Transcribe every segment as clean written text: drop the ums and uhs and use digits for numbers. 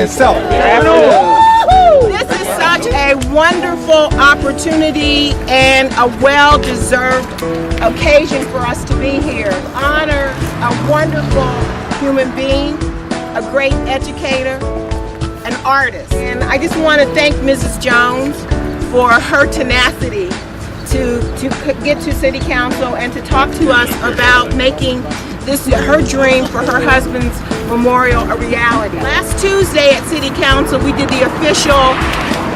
itself. This is such a wonderful opportunity and a well-deserved occasion for us to be here. Honor a wonderful human being, a great educator, an artist. And I just want to thank Mrs. Jones for her tenacity to get to City Council and to talk to us about making this her dream for her husband's memorial a reality. Last Tuesday at City Council we did the official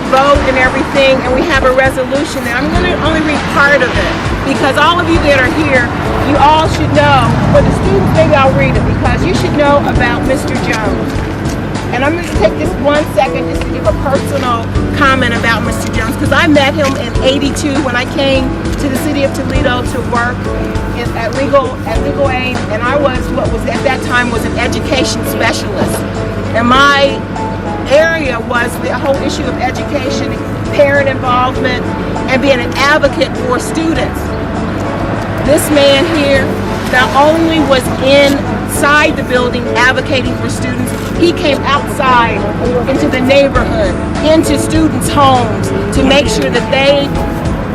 vote and everything, and we have a resolution, and I'm going to only read part of it because all of you that are here, you all should know. For the students, maybe I'll read it because you should know about Mr. Jones. And I'm going to take this 1 second just to give a personal comment about Mr. Jones, because I met him in '82 when I came to the city of Toledo to work at legal aid, and I was what was at that time was an education specialist. And my area was the whole issue of education, parent involvement, and being an advocate for students. This man here not only was inside the building advocating for students, he came outside into the neighborhood, into students' homes to make sure that they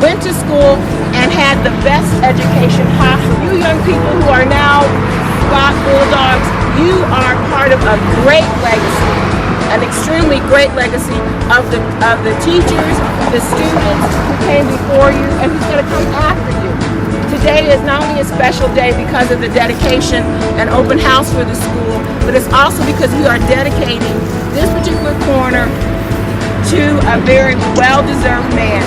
went to school and had the best education possible. You young people who are now Scott Bulldogs, you are part of a great legacy, an extremely great legacy of the teachers, the students who came before you, and who's going to come after you. Today is not only a special day because of the dedication and open house for the school, but it's also because we are dedicating this particular corner to a very well-deserved man,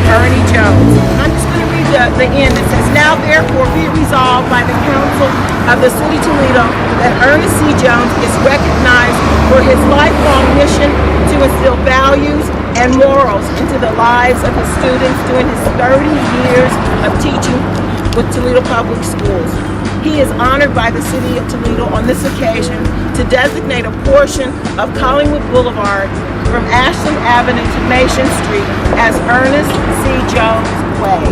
Ernie Jones. I'm just going to read the end. It says, "Now therefore be it resolved by the Council of the City of Toledo that Ernest C. Jones is recognized for his lifelong mission to instill values and morals into the lives of his students during his 30 years of teaching with Toledo Public Schools. He is honored by the City of Toledo on this occasion to designate a portion of Collingwood Boulevard from Ashland Avenue to Mason Street as Ernest C. Jones Way,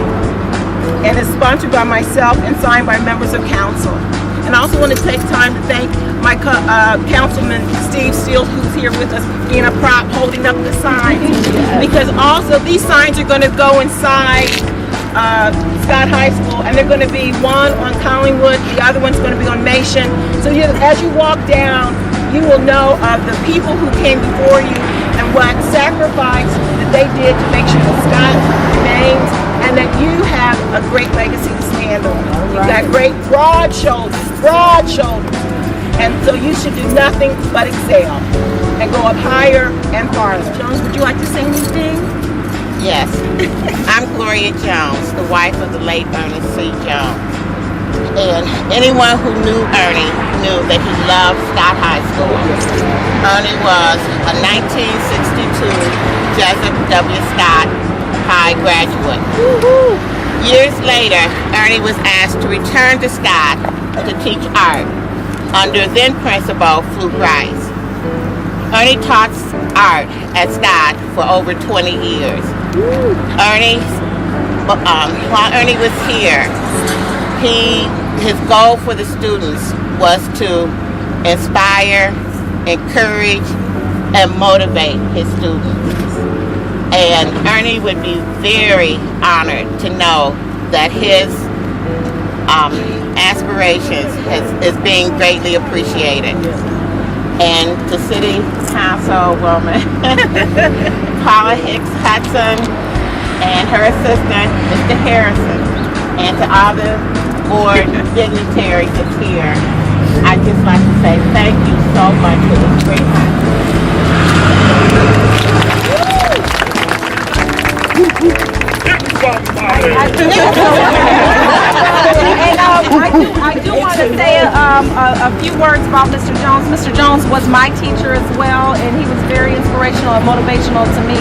and is sponsored by myself and signed by members of council." And I also want to take time to thank my councilman Steve Steele, who's here with us, being a prop, holding up the signs, because also these signs are going to go inside Scott High School, and they're going to be one on Collingwood, the other one's going to be on Mason. So as you walk down, you will know of the people who came before you and what sacrifice that they did to make sure that Scott remains, and that you have a great legacy to stand on. You've got great broad shoulders, and so you should do nothing but excel and go up higher and farther. Jones, would you like to say anything? Yes. I'm Gloria Jones, the wife of the late Ernest C. Jones. And anyone who knew Ernie knew that he loved Scott High School. Ernie was a 1962 Joseph W. Scott High graduate. Woo-hoo. Years later, Ernie was asked to return to Scott to teach art under then principal Fluke Rice. Ernie taught art at Scott for over 20 years. While Ernie was here, his goal for the students was to inspire, encourage, and motivate his students. And Ernie would be very honored to know that his aspirations is being greatly appreciated. And the city councilwoman, Paula Hicks Hudson, and her assistant, Mr. Harrison, and to all the board dignitaries that's here, I'd just like to say thank you so much for this great honor. I do want to say a few words about Mr. Jones. Mr. Jones was my teacher as well, and he was very inspirational and motivational to me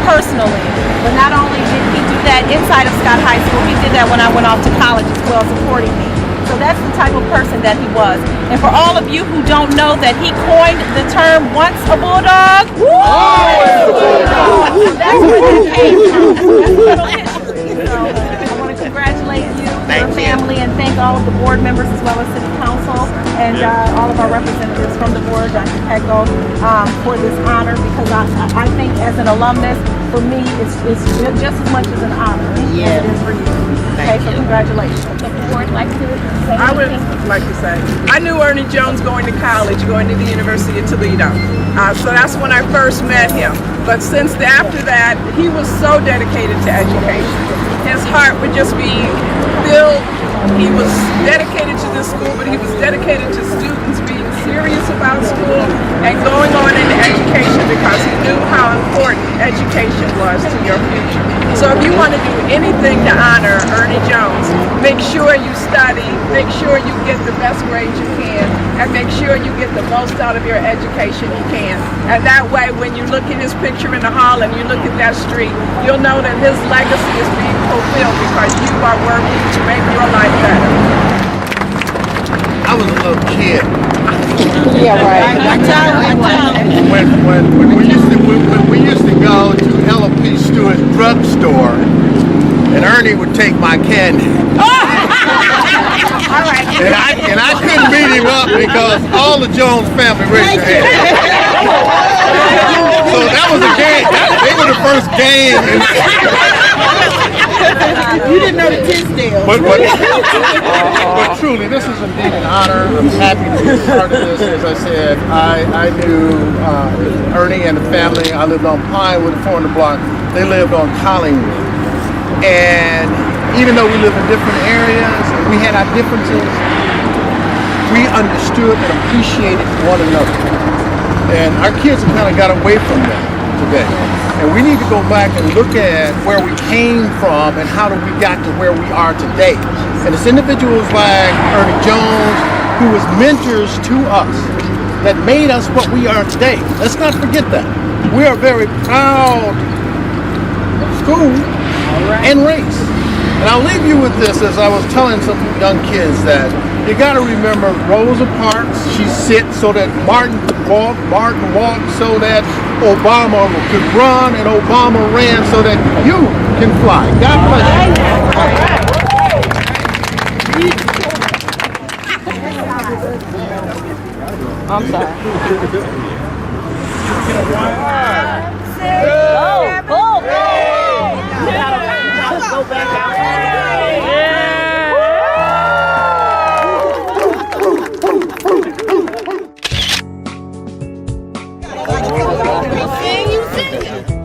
personally. But not only did he do that inside of Scott High School, he did that when I went off to college as well, supporting me. So that's the type of person that he was. And for all of you who don't know that he coined the term "once a Bulldog," that's where that came from. So I want to congratulate you, your family, and thank all of the board members as well as city council Council and all of our representatives from the board, Dr. Pecco, for this honor, because I think as an alumnus, for me, it's just as much as an honor as it is for you. Okay, so congratulations. The board like to say I would anything? like to say, I knew Ernie Jones going to college, going to the University of Toledo. So that's when I first met him. But after that, he was so dedicated to education. His heart would just be filled. He was dedicated to this school, but he was dedicated to students being serious about school and going on into education because he knew how important education was to your future. So if you want to do anything to honor Ernie Jones, make sure you study, make sure you get the best grades you can, and make sure you get the most out of your education you can. And that way, when you look at his picture in the hall and you look at that street, you'll know that his legacy is being fulfilled because you are working to make your life better. I was a little kid. Yeah, right. When we used to go to L.P. Stewart's drugstore, and Ernie would take my candy. All right. And I couldn't beat him up because all the Jones family raised their hand. So that was a game. They were the first game. You didn't know the Tisdale. But truly, this is indeed an honor. I'm happy to be part of this. As I said, I knew Ernie and the family. I lived on Pinewood, 400 block. They lived on Collingwood. And even though we lived in different areas and we had our differences, we understood and appreciated one another. And our kids have kind of got away from that today. And we need to go back and look at where we came from and how we got to where we are today. And it's individuals like Ernie Jones, who was mentors to us, that made us what we are today. Let's not forget that. We are very proud school and race. And I'll leave you with this, as I was telling some young kids, that you got to remember Rosa Parks. She sits so that Martin could walk. Martin walked so that Obama could run, and Obama ran so that you can fly. God bless you. I'm sorry. Go back out. Sing, you sing.